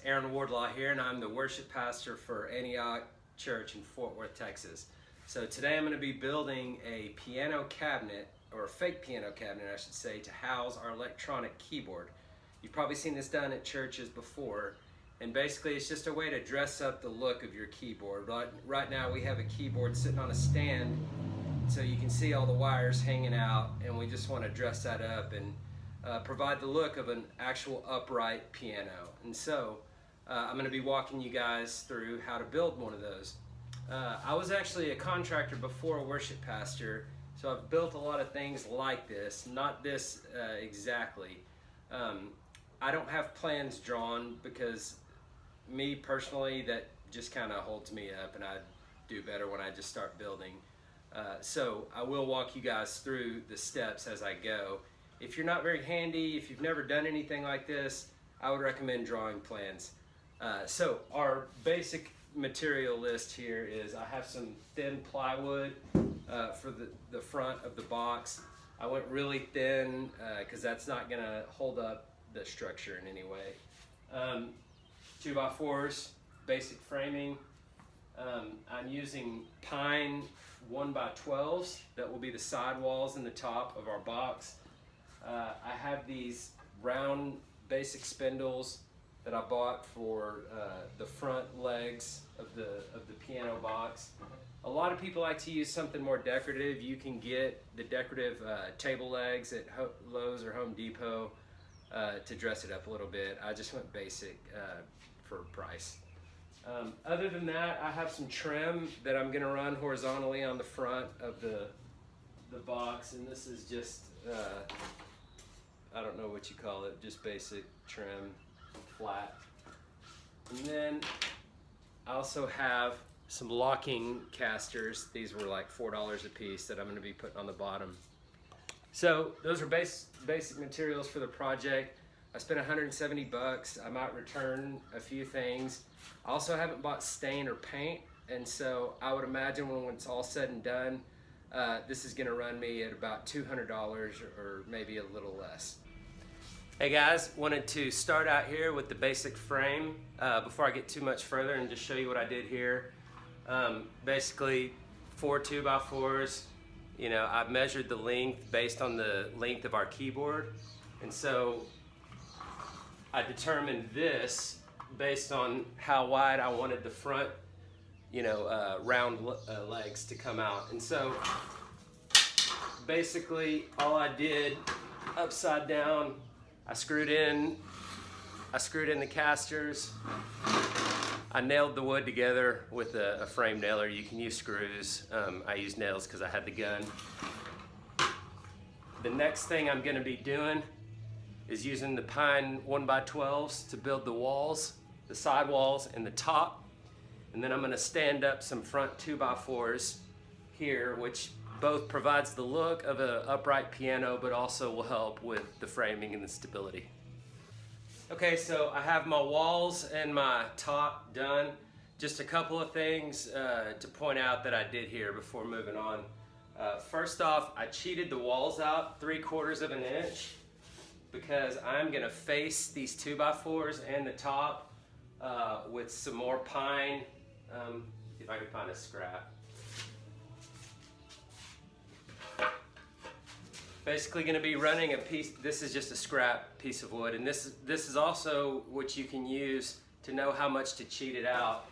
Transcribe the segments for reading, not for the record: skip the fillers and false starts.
Aaron Wardlaw here, and I'm the worship pastor for Antioch Church in Fort Worth, Texas. So today I'm going to be building a piano cabinet, or a fake piano cabinet I should say, to house our electronic keyboard. You've probably seen this done at churches before, and basically it's just a way to dress up the look of your keyboard. Right now we have a keyboard sitting on a stand, so you can see all the wires hanging out, and we just want to dress that up and provide the look of an actual upright piano. And so I'm going to be walking you guys through how to build one of those. I was actually a contractor before a worship pastor, so I've built a lot of things like this, not this exactly. I don't have plans drawn because me personally, that just kind of holds me up, and I do better when I just start building. So I will walk you guys through the steps as I go. If you're not very handy, if you've never done anything like this, I would recommend drawing plans. So our basic material list here is I have some thin plywood for the front of the box. I went really thin because that's not going to hold up the structure in any way. 2x4s, basic framing. I'm using pine 1x12s that will be the side walls and the top of our box. I have these round basic spindles that I bought for the front legs of the piano box. A lot of people like to use something more decorative. You can get the decorative table legs at Lowe's or Home Depot to dress it up a little bit. I just went basic for price. Other than that, I have some trim that I'm going to run horizontally on the front of the box, and this is just I don't know what you call it, just basic trim, flat. And then I also have some locking casters. These were like $4 a piece that I'm going to be putting on the bottom. So those are basic materials for the project. I spent 170 bucks. I might return a few things. I also haven't bought stain or paint, and so I would imagine when it's all said and done, this is going to run me at about $200 or maybe a little less. Hey guys, wanted to start out here with the basic frame before I get too much further and just show you what I did here. Basically 4 2x4s. You know, I've measured the length based on the length of our keyboard, and so I determined this based on how wide I wanted the front, you know, round legs to come out. And so basically all I did, upside down, I screwed in the casters. I nailed the wood together with a frame nailer. You can use screws. I used nails because I had the gun. The next thing I'm going to be doing is using the pine 1x12s to build the walls, the side walls, and the top. And then I'm going to stand up some front 2x4s here, which both provides the look of an upright piano, but also will help with the framing and the stability. Okay, so I have my walls and my top done. Just a couple of things to point out that I did here before moving on. First off, I cheated the walls out 3/4 of an inch because I'm gonna face these 2x4s and the top with some more pine. See if I can find a scrap. Basically going to be running a piece. This is just a scrap piece of wood, and this is also what you can use to know how much to cheat it out.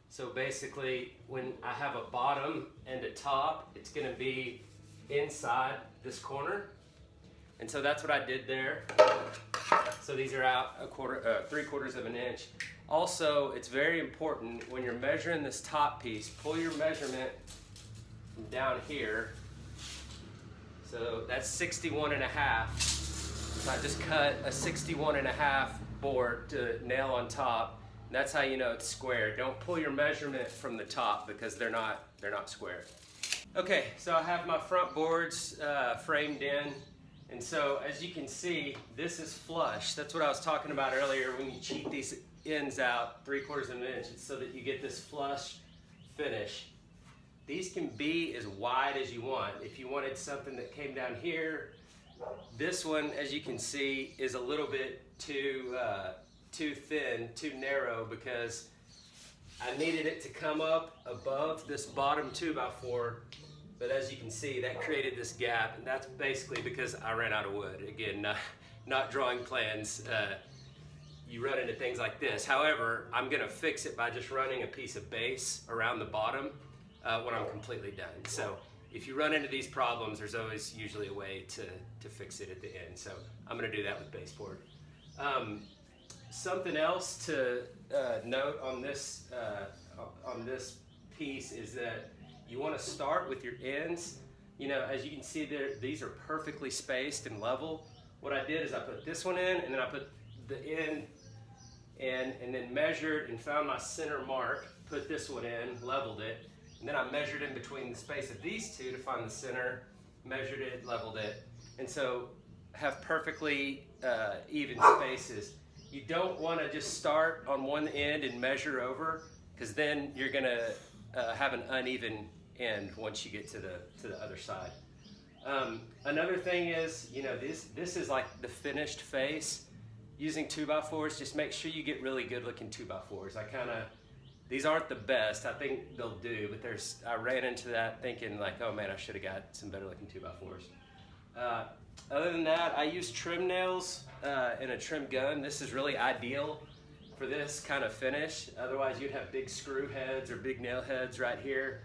So basically, when I have a bottom and a top, it's going to be inside this corner, and so that's what I did there. So these are out 3/4 of an inch. Also, it's very important when you're measuring this top piece, pull your measurement from down here. So that's 61.5. So I just cut a 61.5 board to nail on top. And that's how you know it's square. Don't pull your measurement from the top because they're not square. Okay, so I have my front boards framed in. And so as you can see, this is flush. That's what I was talking about earlier when you cheat these ends out 3/4 of an inch. It's so that you get this flush finish. These can be as wide as you want. If you wanted something that came down here, this one, as you can see, is a little bit too too thin, too narrow, because I needed it to come up above this bottom 2x4, but as you can see, that created this gap, and that's basically because I ran out of wood. Again, not drawing plans. You run into things like this. However, I'm gonna fix it by just running a piece of base around the bottom when I'm completely done. So if you run into these problems, there's always usually a way to fix it at the end. So I'm gonna do that with baseboard. Something else to note on this piece is that you want to start with your ends. You know, as you can see there, these are perfectly spaced and level. What I did is I put this one in, and then I put the end in, and then measured and found my center mark, put this one in, leveled it, and then I measured in between the space of these two to find the center, measured it, leveled it, and so have perfectly even spaces. You don't want to just start on one end and measure over, because then you're going to have an uneven end once you get to the other side. Another thing is, you know, this is like the finished face. Using 2x4s, just make sure you get really good looking 2x4s. These aren't the best. I think they'll do, but I ran into that thinking like, oh man, I should have got some better looking 2x4s. Other than that, I use trim nails and a trim gun. This is really ideal for this kind of finish. Otherwise, you'd have big screw heads or big nail heads right here.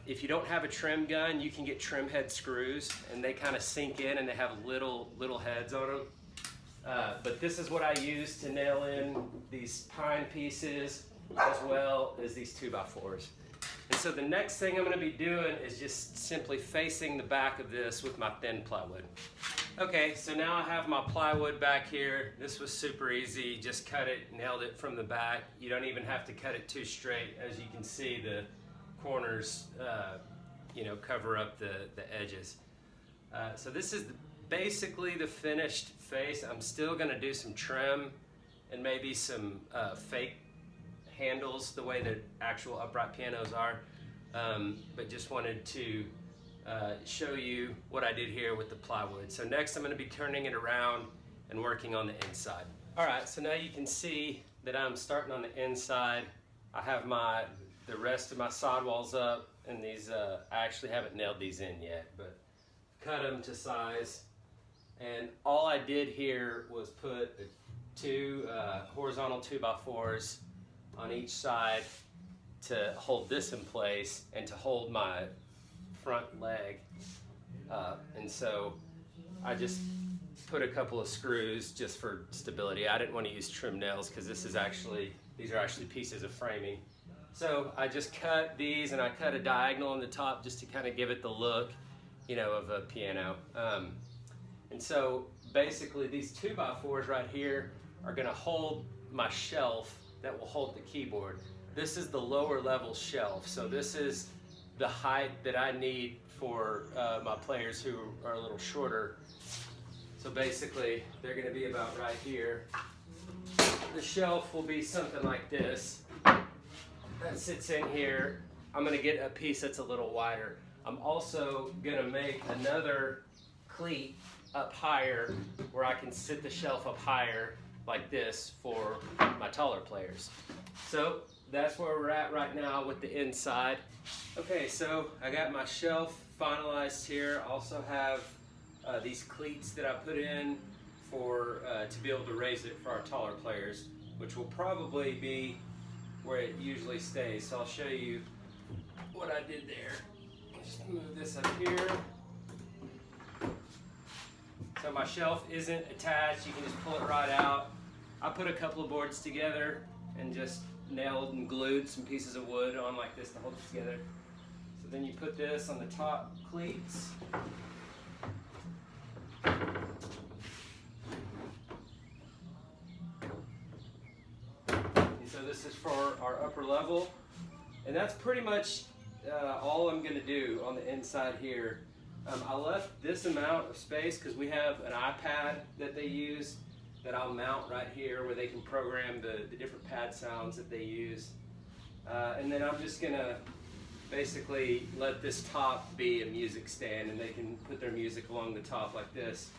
If you don't have a trim gun, you can get trim head screws, and they kind of sink in and they have little heads on them. But this is what I use to nail in these pine pieces as well as these 2x4s. And so the next thing I'm going to be doing is just simply facing the back of this with my thin plywood. Okay, so now I have my plywood back here. This was super easy. Just cut it, nailed it from the back. You don't even have to cut it too straight. As you can see, the corners cover up the edges. So this is basically the finished face. I'm still going to do some trim and maybe some fake handles the way that actual upright pianos are, but just wanted to show you what I did here with the plywood. So next I'm going to be turning it around and working on the inside. Alright, so now you can see that I'm starting on the inside. I have the rest of my sidewalls up, and these I actually haven't nailed these in yet, but cut them to size. And all I did here was put two horizontal 2x4s on each side to hold this in place and to hold my front leg. And so I just put a couple of screws just for stability. I didn't want to use trim nails because these are actually pieces of framing. So I just cut these, and I cut a diagonal on the top just to kind of give it the look, of a piano. And so basically these 2x4s right here are going to hold my shelf that will hold the keyboard. This is the lower level shelf, so this is the height that I need for my players who are a little shorter. So basically they're going to be about right here. The shelf will be something like this that sits in here. I'm going to get a piece that's a little wider. I'm also going to make another cleat up higher where I can sit the shelf up higher like this for my taller players. So that's where we're at right now with the inside. Okay, so I got my shelf finalized here. I also have these cleats that I put in for to be able to raise it for our taller players, which will probably be where it usually stays. So I'll show you what I did there. Just move this up here. So my shelf isn't attached, you can just pull it right out. I put a couple of boards together and just nailed and glued some pieces of wood on like this to hold it together. So then you put this on the top cleats. And so this is for our upper level. And that's pretty much all I'm gonna do on the inside here. I left this amount of space because we have an iPad that they use that I'll mount right here where they can program the different pad sounds that they use. And then I'm just gonna basically let this top be a music stand, and they can put their music along the top like this.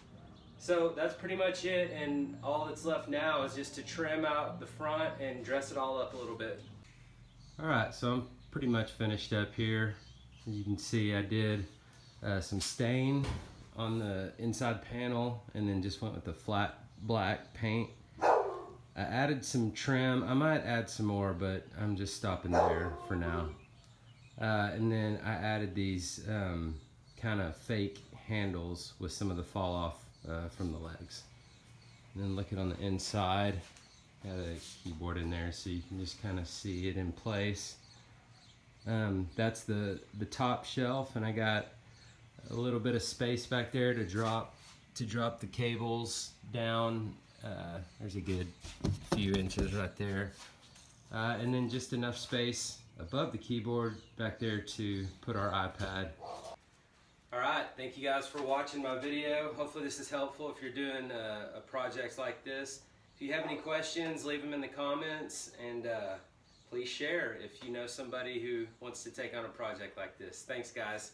So that's pretty much it, and all that's left now is just to trim out the front and dress it all up a little bit. Alright, so I'm pretty much finished up here. As you can see, I did some stain on the inside panel and then just went with the flat black paint. I added some trim. I might add some more, but I'm just stopping there for now. And then I added these kind of fake handles with some of the fall off from the legs. And then looking on the inside, got a keyboard in there so you can just kind of see it in place. That's the top shelf, and I got a little bit of space back there to drop the cables down. There's a good few inches right there. And then just enough space above the keyboard back there to put our iPad. Alright, thank you guys for watching my video. Hopefully this is helpful if you're doing a project like this. If you have any questions, leave them in the comments, and please share if you know somebody who wants to take on a project like this. Thanks, guys.